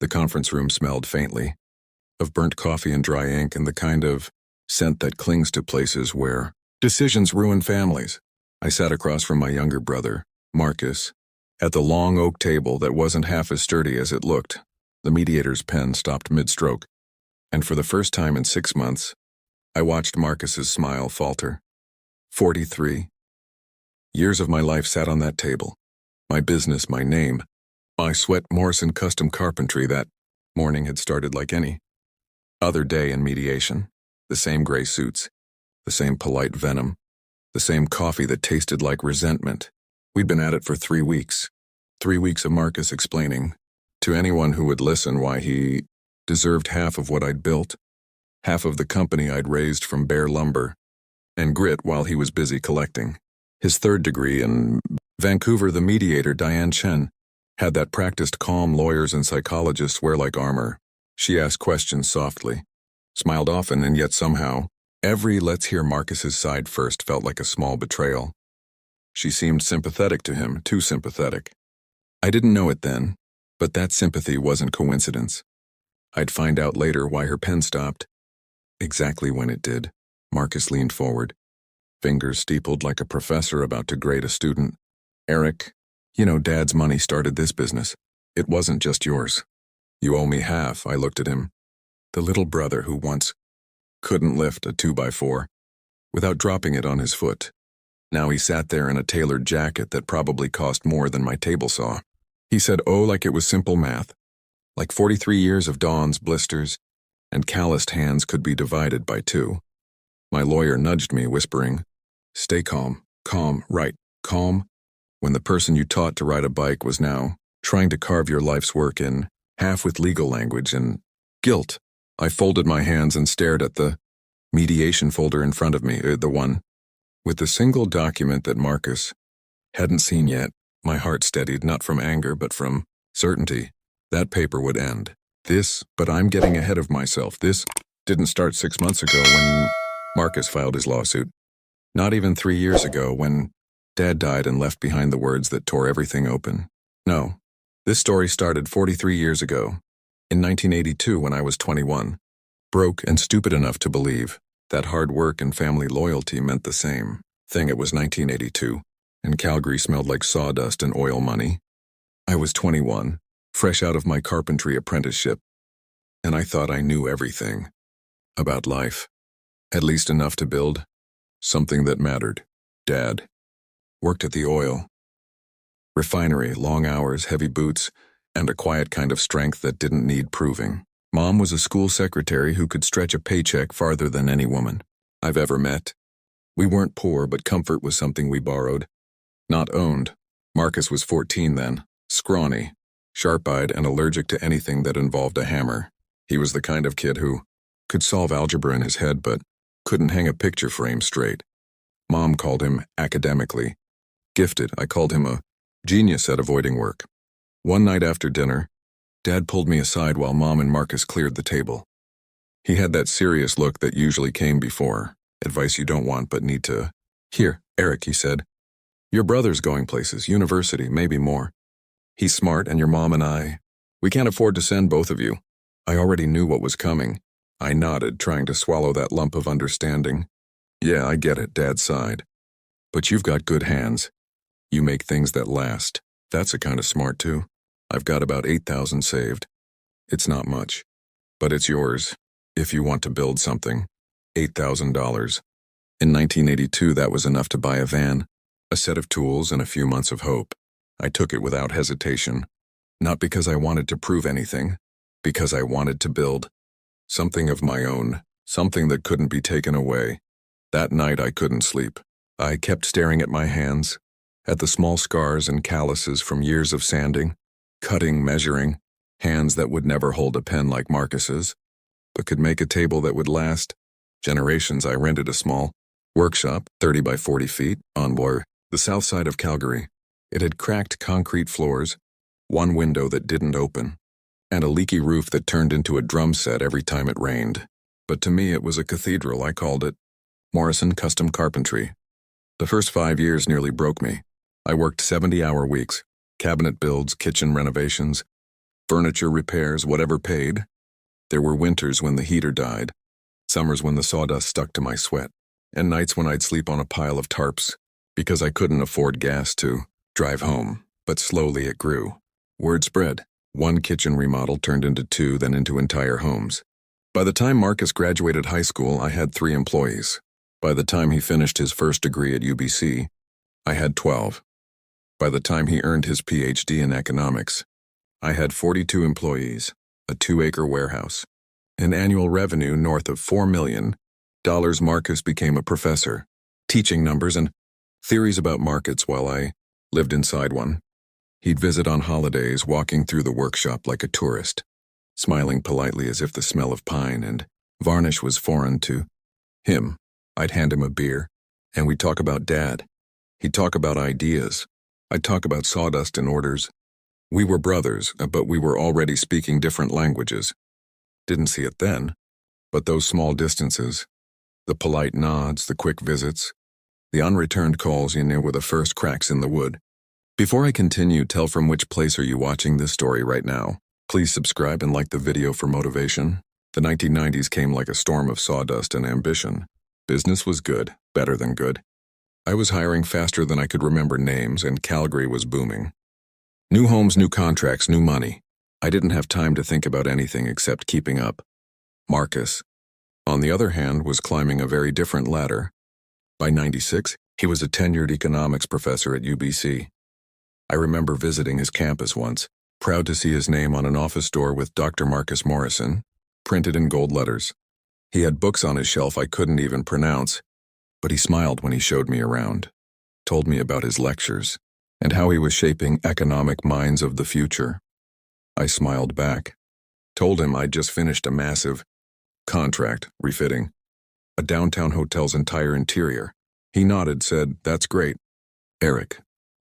The conference room smelled faintly of burnt coffee and dry ink and the kind of scent that clings to places where decisions ruin families. I sat across from my younger brother, Marcus, at the long oak table that wasn't half as sturdy as it looked. The mediator's pen stopped mid-stroke, and for the first time in 6 months, I watched Marcus's smile falter. 43. Years of my life sat on that table. My business, my name, my sweat. Morrison Custom Carpentry. That morning had started like any other day in mediation. The same gray suits, the same polite venom, the same coffee that tasted like resentment. We'd been at it for 3 weeks. 3 weeks of Marcus explaining to anyone who would listen why he deserved half of what I'd built, half of the company I'd raised from bare lumber and grit while he was busy collecting his 3rd degree in Vancouver. The mediator, Diane Chen, had that practiced calm lawyers and psychologists wear like armor. She asked questions softly, smiled often, and yet somehow, every "let's hear Marcus's side first" felt like a small betrayal. She seemed sympathetic to him, too sympathetic. I didn't know it then, but that sympathy wasn't coincidence. I'd find out later why her pen stopped. Exactly when it did. Marcus leaned forward, fingers steepled like a professor about to grade a student. "Eric, you know Dad's money started this business. It wasn't just yours. You owe me half." I looked at him. The little brother who once couldn't lift a 2x4 without dropping it on his foot. Now he sat there in a tailored jacket that probably cost more than my table saw. He said, "Oh," like it was simple math. Like 43 years of Dawn's blisters and calloused hands could be divided by 2. My lawyer nudged me, whispering, "Stay calm, calm, right, calm," when the person you taught to ride a bike was now trying to carve your life's work in half with legal language and guilt. I folded my hands and stared at the mediation folder in front of me, the one with the single document that Marcus hadn't seen yet. My heart steadied, not from anger but from certainty. That paper would end. But I'm getting ahead of myself. This didn't start 6 months ago when Marcus filed his lawsuit. Not even 3 years ago when Dad died and left behind the words that tore everything open. No, this story started 43 years ago, in 1982 when I was 21, broke and stupid enough to believe that hard work and family loyalty meant the same thing. It was 1982, and Calgary smelled like sawdust and oil money. I was 21, fresh out of my carpentry apprenticeship, and I thought I knew everything about life, at least enough to build something that mattered. Dad worked at the oil refinery, long hours, heavy boots, and a quiet kind of strength that didn't need proving. Mom was a school secretary who could stretch a paycheck farther than any woman I've ever met. We weren't poor, but comfort was something we borrowed, not owned. Marcus was 14 then, scrawny, sharp-eyed, and allergic to anything that involved a hammer. He was the kind of kid who could solve algebra in his head but couldn't hang a picture frame straight. Mom called him academically gifted. I called him a genius at avoiding work. One night after dinner, Dad pulled me aside while Mom and Marcus cleared the table. He had that serious look that usually came before advice you don't want but need to hear. "Eric," he said, "your brother's going places, university, maybe more. He's smart, and your mom and we can't afford to send both of you." I already knew what was coming. I nodded, trying to swallow that lump of understanding. "Yeah, I get it," Dad sighed. "But you've got good hands. You make things that last. That's a kind of smart, too. I've got about 8,000 saved. It's not much, but it's yours if you want to build something. $8,000. In 1982, that was enough to buy a van, a set of tools, and a few months of hope. I took it without hesitation, not because I wanted to prove anything, because I wanted to build something of my own, something that couldn't be taken away. That night I couldn't sleep. I kept staring at my hands, at the small scars and calluses from years of sanding, cutting, measuring, hands that would never hold a pen like Marcus's, but could make a table that would last generations. I rented a small workshop, 30 by 40 feet, on the south side of Calgary. It had cracked concrete floors, one window that didn't open, and a leaky roof that turned into a drum set every time it rained. But to me it was a cathedral. I called it Morrison Custom Carpentry. The first 5 years nearly broke me. I worked 70-hour weeks, cabinet builds, kitchen renovations, Furniture repairs, whatever paid. There were winters when the heater died, summers when the sawdust stuck to my sweat, and nights when I'd sleep on a pile of tarps because I couldn't afford gas to drive home. But slowly it grew. Word spread. One kitchen remodel turned into two, then into entire homes. By the time Marcus graduated high school, I had 3 employees. By the time he finished his first degree at UBC, I had 12. By the time he earned his PhD in economics, I had 42 employees, a 2-acre warehouse, an annual revenue north of $4 million. Marcus became a professor, teaching numbers and theories about markets while I lived inside one. He'd visit on holidays, walking through the workshop like a tourist, smiling politely as if the smell of pine and varnish was foreign to him. I'd hand him a beer, and we'd talk about Dad. He'd talk about ideas. I'd talk about sawdust and orders. We were brothers, but we were already speaking different languages. Didn't see it then, but those small distances, the polite nods, the quick visits, the unreturned calls you knew were the first cracks in the wood. Before I continue, tell from which place are you watching this story right now. Please subscribe and like the video for motivation. The 1990s came like a storm of sawdust and ambition. Business was good, better than good. I was hiring faster than I could remember names, and Calgary was booming. New homes, new contracts, new money. I didn't have time to think about anything except keeping up. Marcus, on the other hand, was climbing a very different ladder. By '96, he was a tenured economics professor at UBC. I remember visiting his campus once, proud to see his name on an office door with Dr. Marcus Morrison, printed in gold letters. He had books on his shelf I couldn't even pronounce, but he smiled when he showed me around, told me about his lectures, and how he was shaping economic minds of the future. I smiled back, told him I'd just finished a massive contract refitting a downtown hotel's entire interior. He nodded, said, "That's great, Eric."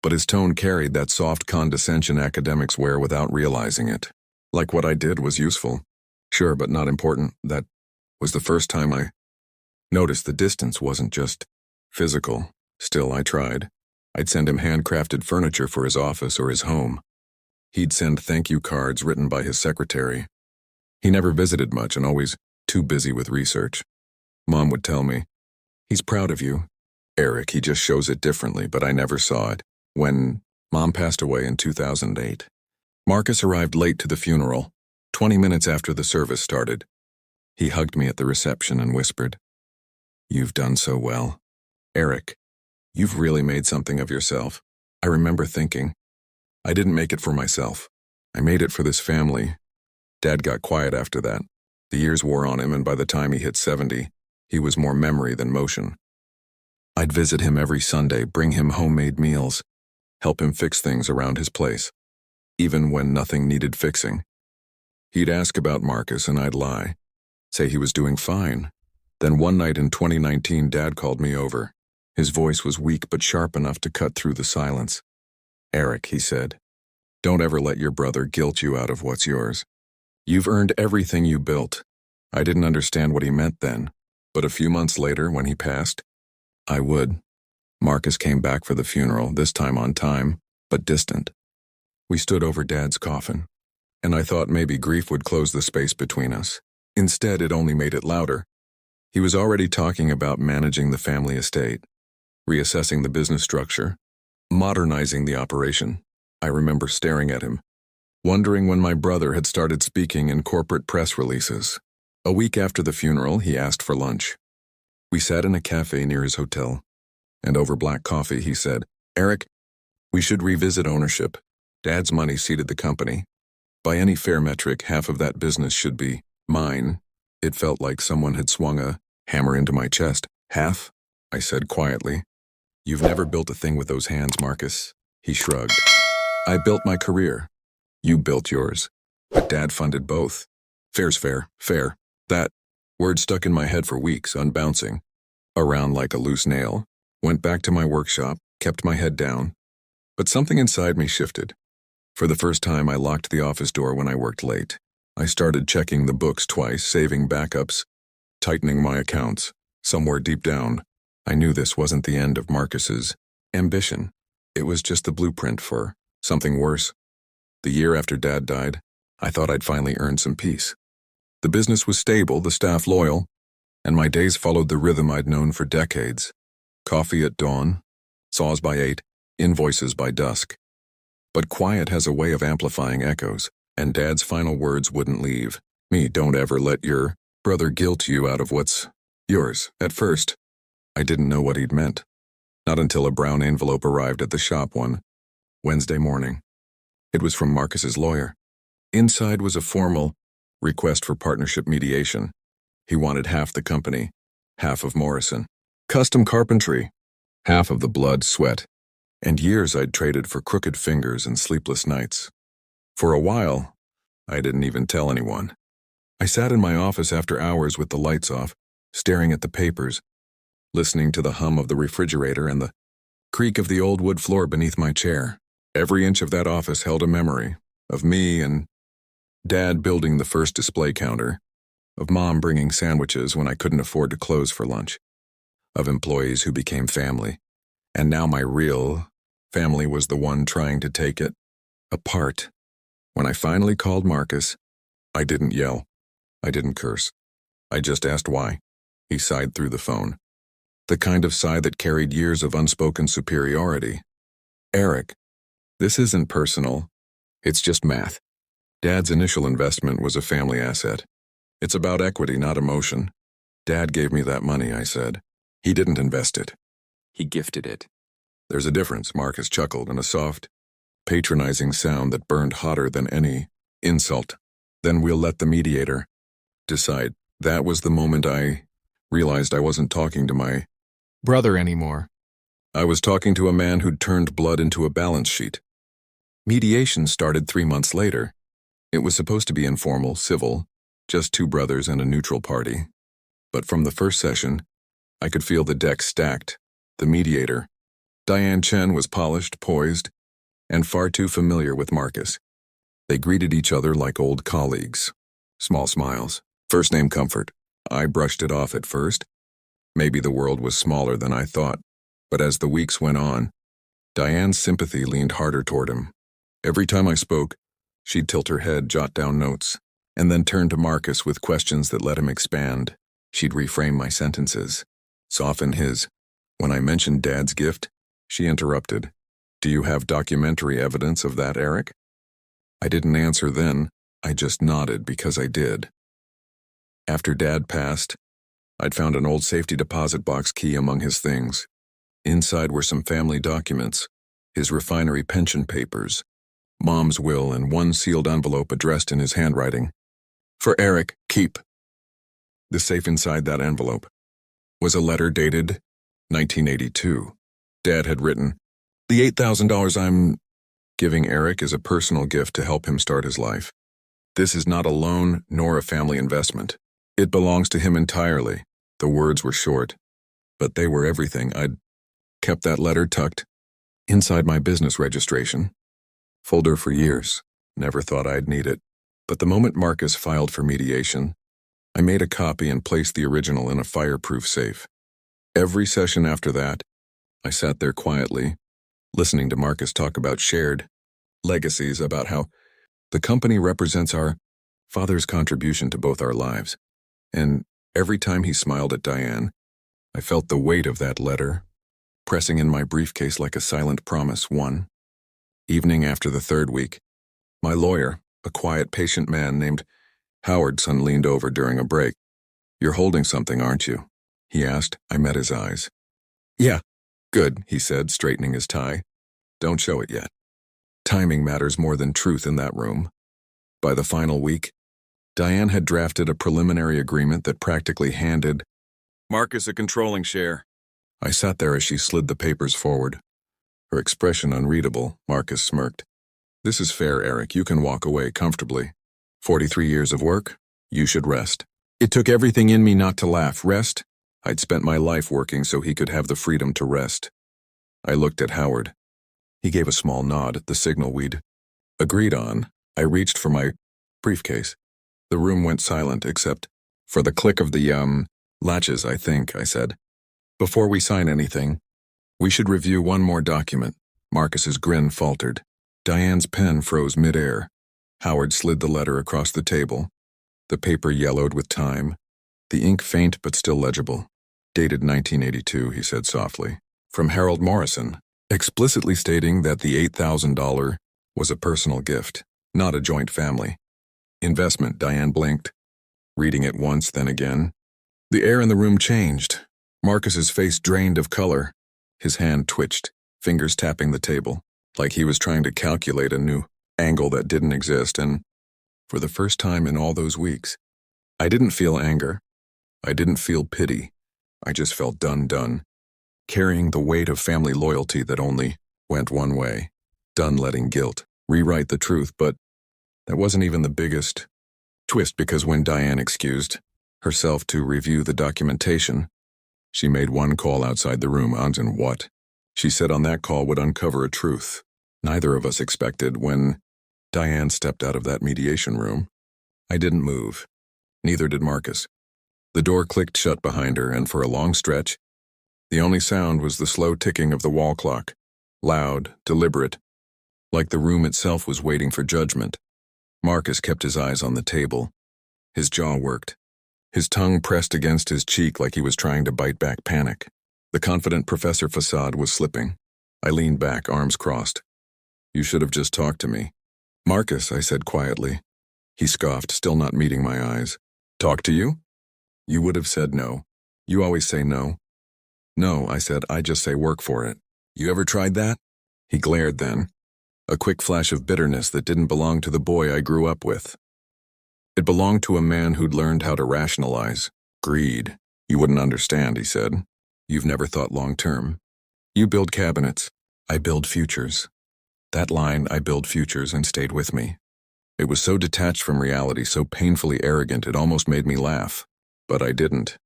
But his tone carried that soft condescension academics wear without realizing it. Like what I did was useful. Sure, but not important. That was the first time I noticed the distance wasn't just physical. Still, I tried. I'd send him handcrafted furniture for his office or his home. He'd send thank you cards written by his secretary. He never visited much and always too busy with research. Mom would tell me, "He's proud of you, Eric, he just shows it differently," but I never saw it. When Mom passed away in 2008, Marcus arrived late to the funeral, 20 minutes after the service started. He hugged me at the reception and whispered, "You've done so well. Eric, you've really made something of yourself." I remember thinking, I didn't make it for myself. I made it for this family. Dad got quiet after that. The years wore on him, and by the time he hit 70, he was more memory than motion. I'd visit him every Sunday, bring him homemade meals, help him fix things around his place, even when nothing needed fixing. He'd ask about Marcus, and I'd lie, say he was doing fine. Then one night in 2019, Dad called me over. His voice was weak but sharp enough to cut through the silence. "Eric," he said, "don't ever let your brother guilt you out of what's yours. You've earned everything you built." I didn't understand what he meant then, but a few months later, when he passed, I would. Marcus came back for the funeral, this time on time, but distant. We stood over Dad's coffin, and I thought maybe grief would close the space between us. Instead, it only made it louder. He was already talking about managing the family estate, reassessing the business structure, modernizing the operation. I remember staring at him, wondering when my brother had started speaking in corporate press releases. A week after the funeral, he asked for lunch. We sat in a cafe near his hotel, and over black coffee he said, "Eric, we should revisit ownership. Dad's money seeded the company. By any fair metric, half of that business should be mine." It felt like someone had swung a hammer into my chest. "Half?" I said quietly. "You've never built a thing with those hands, Marcus." He shrugged. "I built my career. You built yours. But Dad funded both. Fair's fair, fair." That word stuck in my head for weeks, unbouncing, around like a loose nail. Went back to my workshop, kept my head down. But something inside me shifted. For the first time, I locked the office door when I worked late. I started checking the books twice, saving backups, tightening my accounts. Somewhere deep down, I knew this wasn't the end of Marcus's ambition. It was just the blueprint for something worse. The year after Dad died, I thought I'd finally earned some peace. The business was stable, the staff loyal, and my days followed the rhythm I'd known for decades. Coffee at dawn, saws by 8, invoices by dusk. But quiet has a way of amplifying echoes, and Dad's final words wouldn't leave me. Don't ever let your brother guilt you out of what's yours. At first, I didn't know what he'd meant. Not until a brown envelope arrived at the shop one Wednesday morning. It was from Marcus's lawyer. Inside was a formal request for partnership mediation. He wanted half the company, half of Morrison. Custom carpentry, half of the blood, sweat, and years I'd traded for crooked fingers and sleepless nights. For a while, I didn't even tell anyone. I sat in my office after hours with the lights off, staring at the papers, listening to the hum of the refrigerator and the creak of the old wood floor beneath my chair. Every inch of that office held a memory of me and Dad building the first display counter, of Mom bringing sandwiches when I couldn't afford to close for lunch, of employees who became family, and now my real family was the one trying to take it apart. When I finally called Marcus, I didn't yell. I didn't curse. I just asked why. He sighed through the phone. The kind of sigh that carried years of unspoken superiority. Eric, this isn't personal. It's just math. Dad's initial investment was a family asset. It's about equity, not emotion. Dad gave me that money, I said. He didn't invest it. He gifted it. There's a difference, Marcus chuckled in a soft, patronizing sound that burned hotter than any insult. Then we'll let the mediator decide. That was the moment I realized I wasn't talking to my brother anymore. I was talking to a man who'd turned blood into a balance sheet. Mediation started 3 months later. It was supposed to be informal, civil, just 2 brothers and a neutral party. But from the first session, I could feel the deck stacked. The mediator, Diane Chen, was polished, poised, and far too familiar with Marcus. They greeted each other like old colleagues. Small smiles. First name Comfort. I brushed it off at first. Maybe the world was smaller than I thought. But as the weeks went on, Diane's sympathy leaned harder toward him. Every time I spoke, she'd tilt her head, jot down notes, and then turn to Marcus with questions that let him expand. She'd reframe my sentences, soften his. When I mentioned Dad's gift, she interrupted. Do you have documentary evidence of that, Eric? I didn't answer then. I just nodded because I did. After Dad passed, I'd found an old safety deposit box key among his things. Inside were some family documents, his refinery pension papers, Mom's will, and one sealed envelope addressed in his handwriting. For Eric, keep. The safe inside that envelope was a letter dated 1982. Dad had written, "The $8,000 I'm giving Eric is a personal gift to help him start his life. This is not a loan nor a family investment. It belongs to him entirely." The words were short, but they were everything. I'd kept that letter tucked inside my business registration folder for years. Never thought I'd need it. But the moment Marcus filed for mediation, I made a copy and placed the original in a fireproof safe. Every session after that, I sat there quietly, listening to Marcus talk about shared legacies, about how the company represents our father's contribution to both our lives. And every time he smiled at Diane, I felt the weight of that letter pressing in my briefcase like a silent promise. One evening after the 3rd week, my lawyer, a quiet, patient man named Howardson, leaned over during a break. "You're holding something, aren't you?" he asked. I met his eyes. "Yeah." "Good," he said, straightening his tie. "Don't show it yet." Timing matters more than truth in that room. By the final week, Diane had drafted a preliminary agreement that practically handed Marcus a controlling share. I sat there as she slid the papers forward. Her expression unreadable. Marcus smirked. "This is fair, Eric. You can walk away comfortably. 43 years of work. You should rest." It took everything in me not to laugh. Rest? I'd spent my life working so he could have the freedom to rest. I looked at Howard. He gave a small nod at the signal we'd agreed on. I reached for my briefcase. The room went silent except for the click of the, latches, I think, I said. "Before we sign anything, we should review one more document." Marcus's grin faltered. Diane's pen froze midair. Howard slid the letter across the table. The paper yellowed with time, the ink faint but still legible. Dated 1982, he said softly. From Harold Morrison, explicitly stating that the $8,000 was a personal gift, not a joint family investment. Diane blinked, reading it once, then again. The air in the room changed. Marcus's face drained of color. His hand twitched, fingers tapping the table, like he was trying to calculate a new angle that didn't exist, and for the first time in all those weeks, I didn't feel anger. I didn't feel pity. I just felt done, carrying the weight of family loyalty that only went one way, done letting guilt rewrite the truth. But that wasn't even the biggest twist, because when Diane excused herself to review the documentation, she made one call outside the room. And what she said on that call would uncover a truth neither of us expected. When Diane stepped out of that mediation room, I didn't move. Neither did Marcus. The door clicked shut behind her, and for a long stretch, the only sound was the slow ticking of the wall clock, loud, deliberate, like the room itself was waiting for judgment. Marcus kept his eyes on the table. His jaw worked. His tongue pressed against his cheek like he was trying to bite back panic. The confident professor facade was slipping. I leaned back, arms crossed. "You should have just talked to me." "Marcus," I said quietly. He scoffed, still not meeting my eyes. "Talk to you? You would have said no. You always say no." "No," I said, "I just say work for it." "You ever tried that?" He glared then, a quick flash of bitterness that didn't belong to the boy I grew up with. It belonged to a man who'd learned how to rationalize. "Greed. You wouldn't understand," he said. "You've never thought long term. You build cabinets. I build futures." That line, "I build futures," and stayed with me. It was so detached from reality, so painfully arrogant, it almost made me laugh. But I didn't.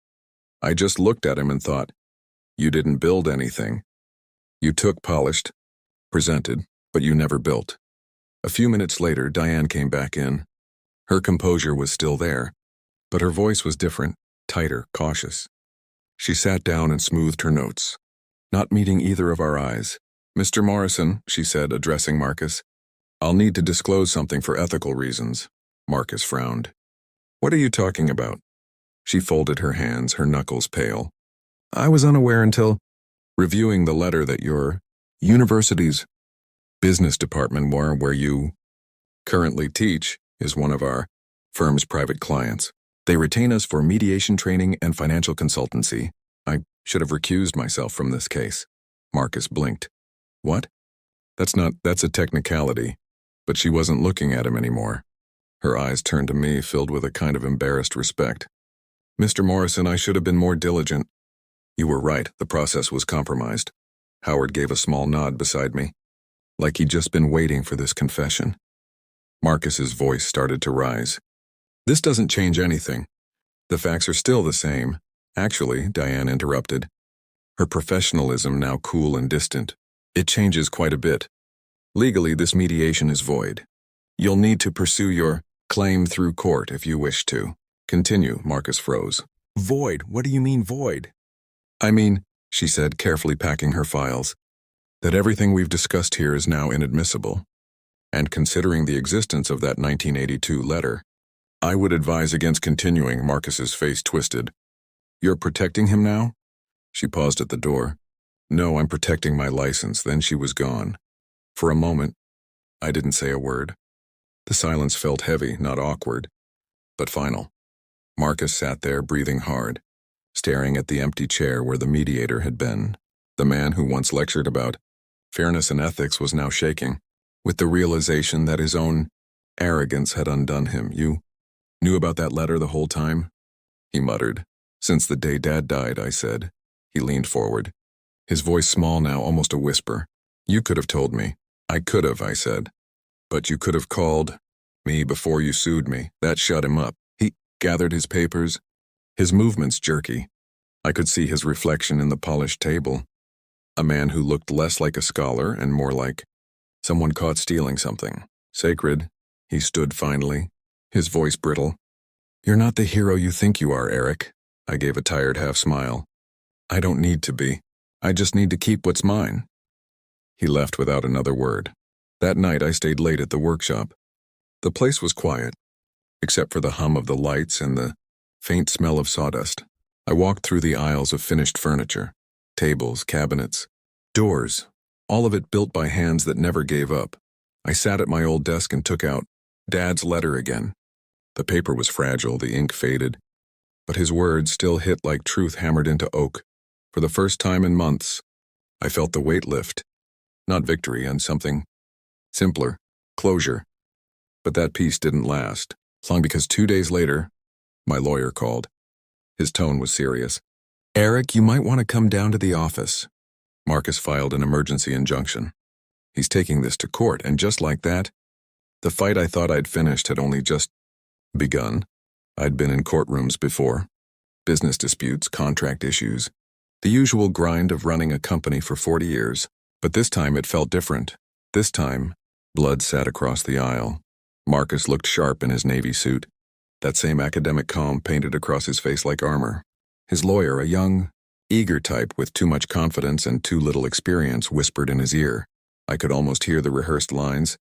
I just looked at him and thought, "You didn't build anything. You took, polished, presented, but you never built." A few minutes later, Diane came back in. Her composure was still there, but her voice was different, tighter, cautious. She sat down and smoothed her notes, not meeting either of our eyes. "Mr. Morrison," she said, addressing Marcus, "I'll need to disclose something for ethical reasons." Marcus frowned. "What are you talking about?" She folded her hands, her knuckles pale. "I was unaware until reviewing the letter that your university's business department, where you currently teach, is one of our firm's private clients. They retain us for mediation training and financial consultancy. I should have recused myself from this case." Marcus blinked. "What?" That's a technicality." But she wasn't looking at him anymore. Her eyes turned to me, filled with a kind of embarrassed respect. "Mr. Morrison, I should have been more diligent." "You were right, the process was compromised." Howard gave a small nod beside me, like he'd just been waiting for this confession. Marcus's voice started to rise. "This doesn't change anything. The facts are still the same." "Actually," Diane interrupted, her professionalism now cool and distant, "it changes quite a bit. Legally, this mediation is void. You'll need to pursue your claim through court if you wish to." "Continue," Marcus froze. "Void? What do you mean void?" "I mean," she said, carefully packing her files, "that everything we've discussed here is now inadmissible. And considering the existence of that 1982 letter, I would advise against continuing." Marcus's face twisted. "You're protecting him now?" She paused at the door. "No, I'm protecting my license." Then she was gone. For a moment, I didn't say a word. The silence felt heavy, not awkward, but final. Marcus sat there, breathing hard, staring at the empty chair where the mediator had been. The man who once lectured about fairness and ethics was now shaking, with the realization that his own arrogance had undone him. "You knew about that letter the whole time?" he muttered. "Since the day Dad died," I said. He leaned forward, his voice small now, almost a whisper. "You could have told me." "I could have," I said. "But you could have called me before you sued me." That shut him up. He gathered his papers, his movements jerky. I could see his reflection in the polished table. A man who looked less like a scholar and more like someone caught stealing something sacred. He stood finally, his voice brittle. "You're not the hero you think you are, Eric." I gave a tired half smile. "I don't need to be. I just need to keep what's mine." He left without another word. That night I stayed late at the workshop. The place was quiet, except for the hum of the lights and the faint smell of sawdust. I walked through the aisles of finished furniture, tables, cabinets, doors, all of it built by hands that never gave up. I sat at my old desk and took out Dad's letter again. The paper was fragile, the ink faded, but his words still hit like truth hammered into oak. For the first time in months, I felt the weight lift. Not victory, and something simpler, closure. But that peace didn't last long because 2 days later, my lawyer called. His tone was serious. "Eric, you might want to come down to the office." Marcus filed an emergency injunction. He's taking this to court, and just like that, the fight I thought I'd finished had only just begun. I'd been in courtrooms before. Business disputes, contract issues, the usual grind of running a company for 40 years. But this time it felt different. This time, blood sat across the aisle. Marcus looked sharp in his navy suit, that same academic calm painted across his face like armor. His lawyer, a young, eager type with too much confidence and too little experience, whispered in his ear. I could almost hear the rehearsed lines.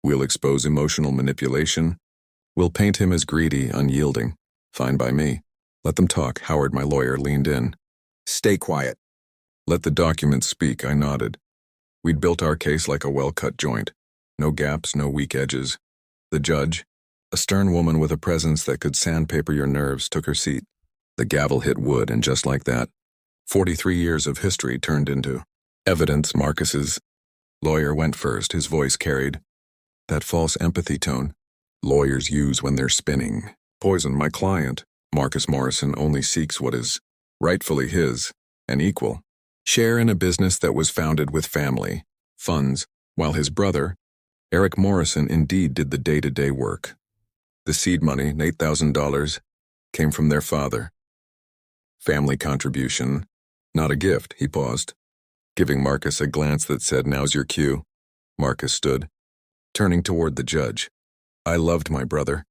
"We'll expose emotional manipulation. We'll paint him as greedy, unyielding. Fine by me. Let them talk." Howard, my lawyer, leaned in. "Stay quiet." "Let the documents speak," I nodded. We'd built our case like a well-cut joint. No gaps, no weak edges. The judge, a stern woman with a presence that could sandpaper your nerves, took her seat. The gavel hit wood, and just like that, 43 years of history turned into evidence. Marcus's lawyer went first. His voice carried that false empathy tone lawyers use when they're spinning. "Poison my client. Marcus Morrison only seeks what is rightfully his, an equal share in a business that was founded with family funds, while his brother, Eric Morrison, indeed did the day-to-day work. The seed money, $8,000, came from their father. Family contribution, not a gift." He paused, giving Marcus a glance that said, "Now's your cue." Marcus stood, turning toward the judge. "I loved my brother,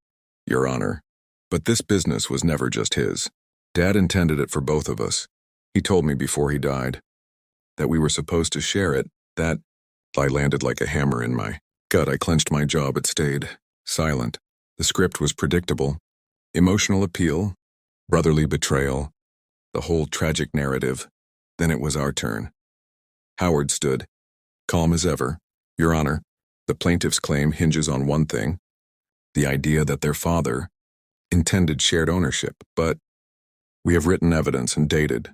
Your Honor, but this business was never just his. Dad intended it for both of us. He told me before he died that we were supposed to share it. That I landed like a hammer in my gut. I clenched my jaw but stayed silent. The script was predictable. Emotional appeal, brotherly betrayal, the whole tragic narrative. Then it was our turn. Howard stood, calm as ever. "Your Honor, the plaintiff's claim hinges on one thing, the idea that their father intended shared ownership, but we have written evidence and dated,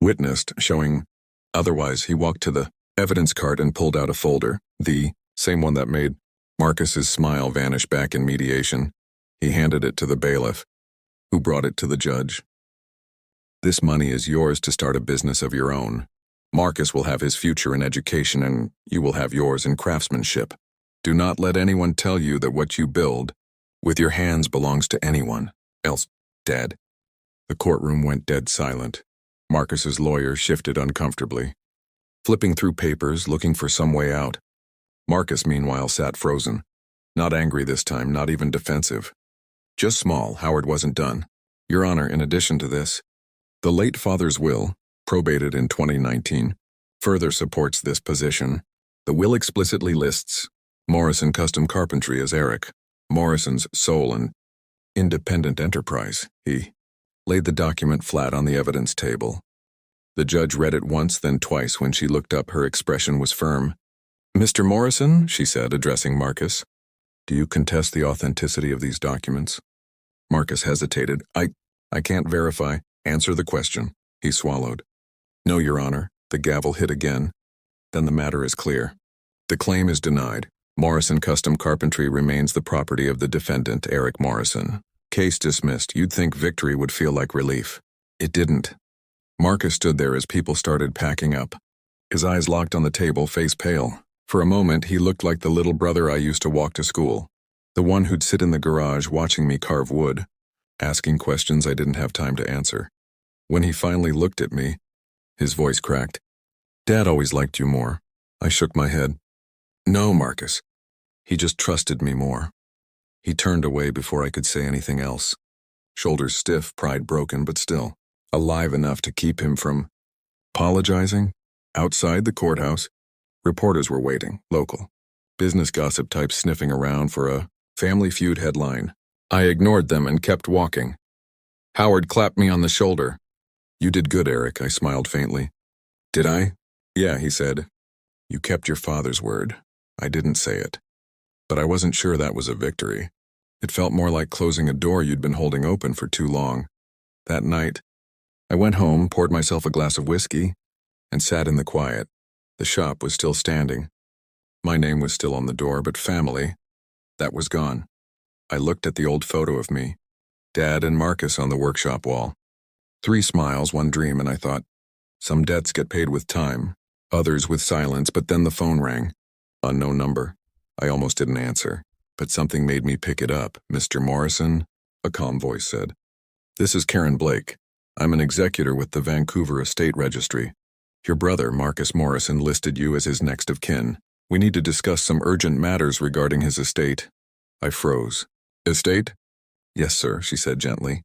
witnessed, showing otherwise." He walked to the evidence cart and pulled out a folder, the same one that made Marcus's smile vanish back in mediation. He handed it to the bailiff, who brought it to the judge. "This money is yours to start a business of your own. Marcus will have his future in education, and you will have yours in craftsmanship. Do not let anyone tell you that what you build with your hands belongs to anyone else." "Dad." The courtroom went dead silent. Marcus's lawyer shifted uncomfortably, flipping through papers, looking for some way out. Marcus, meanwhile, sat frozen. Not angry this time, not even defensive. Just small. Howard wasn't done. "Your Honor, in addition to this, the late father's will, probated in 2019, further supports this position. The will explicitly lists Morrison Custom Carpentry as Eric Morrison's sole and independent enterprise." He laid the document flat on the evidence table. The judge read it once, then twice. When she looked up, her expression was firm. "Mr. Morrison," she said, addressing Marcus, "do you contest the authenticity of these documents?" Marcus hesitated. I can't verify." "Answer the question." He swallowed. "No, Your Honor." The gavel hit again. "Then the matter is clear. The claim is denied. Morrison Custom Carpentry remains the property of the defendant, Eric Morrison. Case dismissed." You'd think victory would feel like relief. It didn't. Marcus stood there as people started packing up. His eyes locked on the table, face pale. For a moment, he looked like the little brother I used to walk to school, the one who'd sit in the garage watching me carve wood, asking questions I didn't have time to answer. When he finally looked at me, his voice cracked. "Dad always liked you more." I shook my head. "No, Marcus. He just trusted me more." He turned away before I could say anything else. Shoulders stiff, pride broken, but still alive enough to keep him from apologizing. Outside the courthouse, reporters were waiting, local. Business gossip types sniffing around for a Family Feud headline. I ignored them and kept walking. Howard clapped me on the shoulder. You did good, Eric, I smiled faintly. Did I? Yeah, he said. You kept your father's word. I didn't say it. But I wasn't sure that was a victory. It felt more like closing a door you'd been holding open for too long. That night, I went home, poured myself a glass of whiskey, and sat in the quiet. The shop was still standing. My name was still on the door, but family, that was gone. I looked at the old photo of me, Dad and Marcus on the workshop wall. 3 smiles, 1 dream, and I thought, some debts get paid with time, others with silence, but then the phone rang. Unknown number. I almost didn't answer, but something made me pick it up. Mr. Morrison, a calm voice said. This is Karen Blake. I'm an executor with the Vancouver Estate Registry. Your brother, Marcus Morrison, listed you as his next of kin. We need to discuss some urgent matters regarding his estate. I froze. Estate? Yes, sir, she said gently.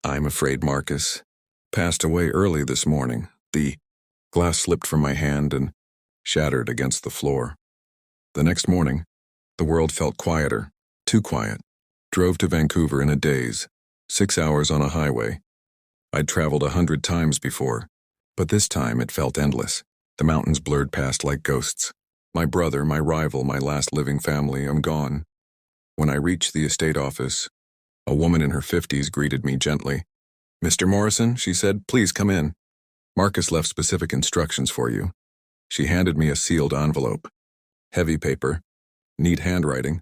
I'm afraid Marcus passed away early this morning. The glass slipped from my hand and shattered against the floor. The next morning, the world felt quieter, too quiet. Drove to Vancouver in a daze, 6 hours on a highway. I'd traveled 100 times before, but this time it felt endless. The mountains blurred past like ghosts. My brother, my rival, my last living family, I'm gone. When I reached the estate office, a woman in her 50s greeted me gently. Mr. Morrison, she said, please come in. Marcus left specific instructions for you. She handed me a sealed envelope. Heavy paper, neat handwriting.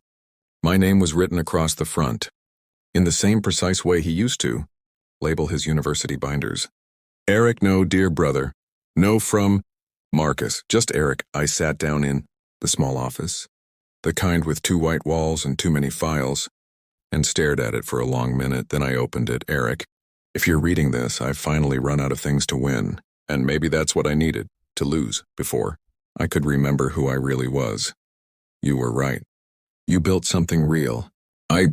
My name was written across the front, in the same precise way he used to label his university binders. Eric, no, dear brother. No from Marcus, just Eric. I sat down in the small office, the kind with 2 white walls and too many files, and stared at it for a long minute. Then I opened it. Eric, if you're reading this, I've finally run out of things to win, and maybe that's what I needed, to lose, before I could remember who I really was. You were right. You built something real. I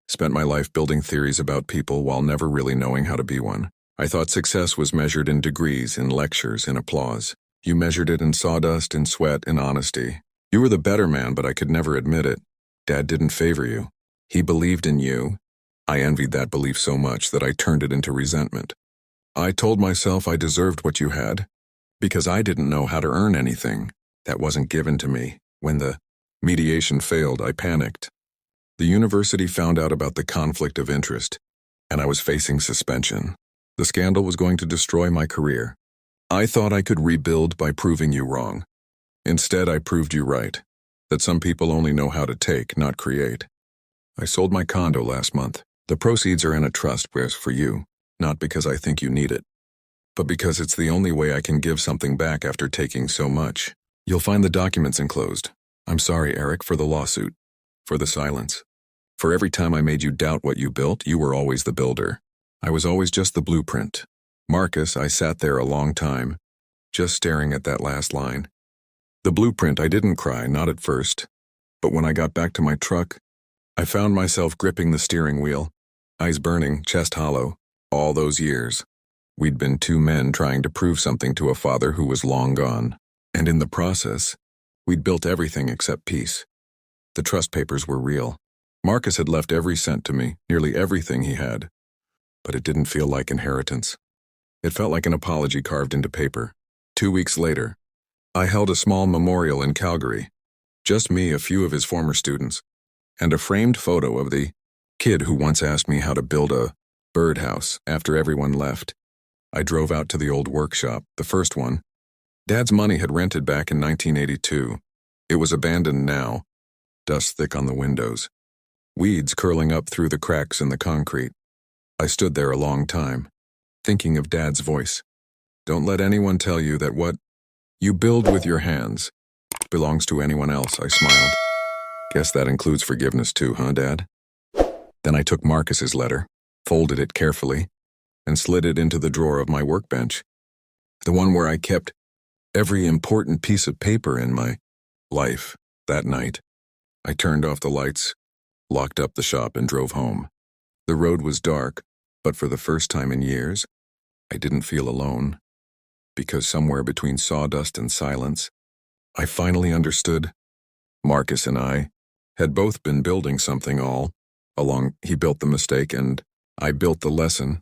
spent my life building theories about people while never really knowing how to be one. I thought success was measured in degrees, in lectures, in applause. You measured it in sawdust, in sweat, in honesty. You were the better man, but I could never admit it. Dad didn't favor you. He believed in you. I envied that belief so much that I turned it into resentment. I told myself I deserved what you had, because I didn't know how to earn anything that wasn't given to me. When the mediation failed, I panicked. The university found out about the conflict of interest, and I was facing suspension. The scandal was going to destroy my career. I thought I could rebuild by proving you wrong. Instead, I proved you right, that some people only know how to take, not create. I sold my condo last month. The proceeds are in a trust for you, not because I think you need it, but because it's the only way I can give something back after taking so much. You'll find the documents enclosed. I'm sorry, Eric, for the lawsuit, for the silence. For every time I made you doubt what you built, you were always the builder. I was always just the blueprint. Marcus, I sat there a long time, just staring at that last line. The blueprint, I didn't cry, not at first. But when I got back to my truck, I found myself gripping the steering wheel, eyes burning, chest hollow. All those years, we'd been 2 men trying to prove something to a father who was long gone. And in the process, we'd built everything except peace. The trust papers were real. Marcus had left every cent to me, nearly everything he had. But it didn't feel like inheritance. It felt like an apology carved into paper. 2 weeks later, I held a small memorial in Calgary. Just me, a few of his former students, and a framed photo of the kid who once asked me how to build a birdhouse after everyone left. I drove out to the old workshop, the first one. Dad's money had rented back in 1982. It was abandoned now, dust thick on the windows, weeds curling up through the cracks in the concrete. I stood there a long time, thinking of Dad's voice. Don't let anyone tell you that what you build with your hands belongs to anyone else, I smiled. Guess that includes forgiveness too, huh, Dad? Then I took Marcus's letter, folded it carefully, and slid it into the drawer of my workbench, the one where I kept every important piece of paper in my life. That night, I turned off the lights, locked up the shop, and drove home. The road was dark, but for the first time in years, I didn't feel alone, because somewhere between sawdust and silence, I finally understood. Marcus and I had both been building something all along. He built the mistake and I built the lesson.